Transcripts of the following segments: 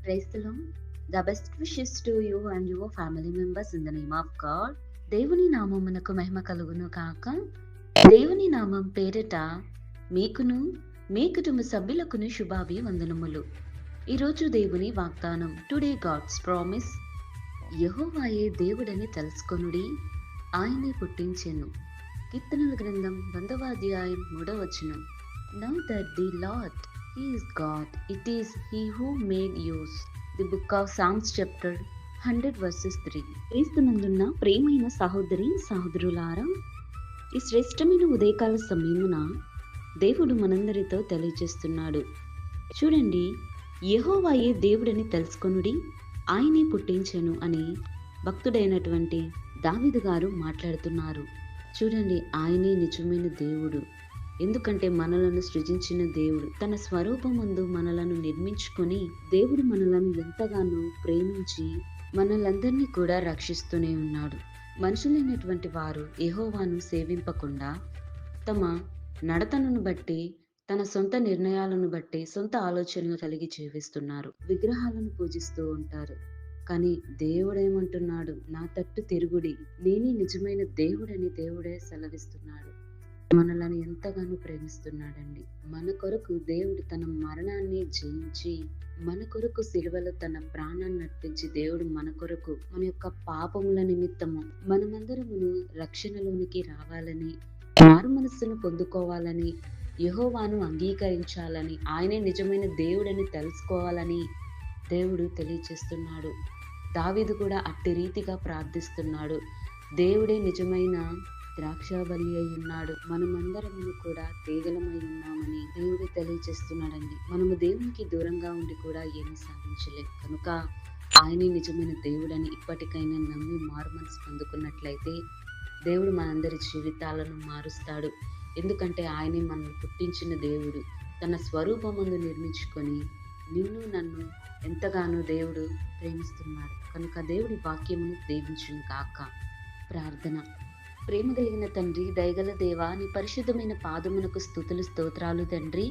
Praise the Lord. The best wishes to you and your family members in the name of God. దేవుని నామమునకు మహిమ కలుగును కాక. దేవుని నామం పేరిట మీకును మీ కుటుంబ సభ్యులకును శుభాభివందనములు. ఈరోజు దేవుని వాగ్దానం. Today God's promise. యెహోవాయే దేవుడని తెలుసుకొనుడి, ఆయనే పుట్టించెను. కీర్తనల గ్రంథం 1వ అధ్యాయం 3వ వచనం. Know that the Lord, He is God. It is He who made yours. The book of Psalms chapter 100 verses 3. క్రీస్తునందున్న ప్రియమైన సహోదరి సహోదరులారా, ఈ శ్రేష్టమైన ఉదయకాల సమయమున దేవుడు మనందరితో తెలియజేస్తున్నాడు. చూడండి, యెహోవాయే దేవుడని తెలుసుకొనుడి, ఆయనే పుట్టించెను అని భక్తుడైనటువంటి దావీదు గారు మాట్లాడుతున్నారు. చూడండి, ఆయనే నిజమైన దేవుడు. ఎందుకంటే మనలను సృజించిన దేవుడు, తన స్వరూపమందు మనలను నిర్మించుకొని దేవుడు మనలను ఎంతగానో ప్రేమించి మనలందరినీ కూడా రక్షిస్తూనే ఉన్నాడు. మనుషులైనటువంటి వారు యెహోవాను సేవింపకుండా తమ నడతను బట్టి, తన సొంత నిర్ణయాలను బట్టి, సొంత ఆలోచనలు కలిగి జీవిస్తున్నారు. విగ్రహాలను పూజిస్తూ ఉంటారు. కానీ దేవుడేమంటున్నాడు? నా తట్టు తిరుగుడి, నేనే నిజమైన దేవుడని దేవుడే సెలవిస్తున్నాడు. మనలను ఎంతగానో ప్రేమిస్తున్నాడండి. మన కొరకు దేవుడు తన మరణాన్ని జయించి, మన కొరకు సిలువలో తన ప్రాణాన్ని అర్పించి, దేవుడు మన కొరకు మన యొక్క పాపముల నిమిత్తము మనమందరమును రక్షణలోనికి రావాలని, మారు మనస్సును పొందుకోవాలని, యెహోవాను అంగీకరించాలని, ఆయనే నిజమైన దేవుడని తెలుసుకోవాలని దేవుడు తెలియజేస్తున్నాడు. దావీదు కూడా అట్టి రీతిగా ప్రార్థిస్తున్నాడు. దేవుడే నిజమైన ద్రాక్షావల్లి అయి ఉన్నాడు, మనమందరము కూడా తీగలమై ఉన్నామని దేవుడు తెలియజేస్తున్నాడండి. మనము దేవునికి దూరంగా ఉండి కూడా ఏమీ సాధించలేం. కనుక ఆయనే నిజమైన దేవుడని ఇప్పటికైనా నమ్మి మారు మనసు పొందుకున్నట్లయితే దేవుడు మనందరి జీవితాలను మారుస్తాడు. ఎందుకంటే ఆయనే మనల్ని పుట్టించిన దేవుడు, తన స్వరూపమందు నిర్మించుకొని నిన్ను నన్ను ఎంతగానో దేవుడు ప్రేమిస్తున్నాడు. కనుక దేవుడి వాక్యమును దీవించును కాక. ప్రార్థన. ప్రేమ కలిగిన తండ్రి, దయగల దేవా, నీ పరిశుద్ధమైన పాదమునకు స్తుతులు స్తోత్రాలు తండ్రి.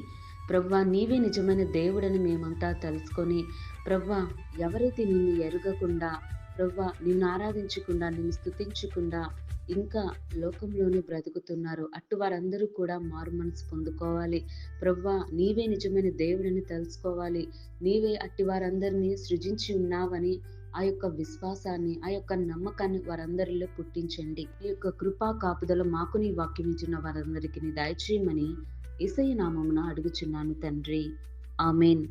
ప్రభువా, నీవే నిజమైన దేవుడని మేమంతా తెలుసుకొని, ప్రభువా, ఎవరైతే నిన్ను ఎరుగకుండా, ప్రభువా, నిన్ను ఆరాధించకుండా, నిన్ను స్తుతించకుండా ఇంకా లోకంలోనే బ్రతుకుతున్నారు, అటు వారందరూ కూడా మారు మనసు పొందుకోవాలి. ప్రభువా, నీవే నిజమైన దేవుడని తెలుసుకోవాలి. నీవే అట్టి వారందరినీ సృజించి ఉన్నావని ఆ యొక్క విశ్వాసాన్ని, ఆ యొక్క నమ్మకాన్ని వారందరిలో పుట్టించండి. ఈ యొక్క కృపా కాపుదల మాకు నీ వాక్యం ఇచ్చిన వారందరికీ దయచేయమని యేసయ్య నామమున అడుగుచున్నాను తండ్రి. ఆమేన్.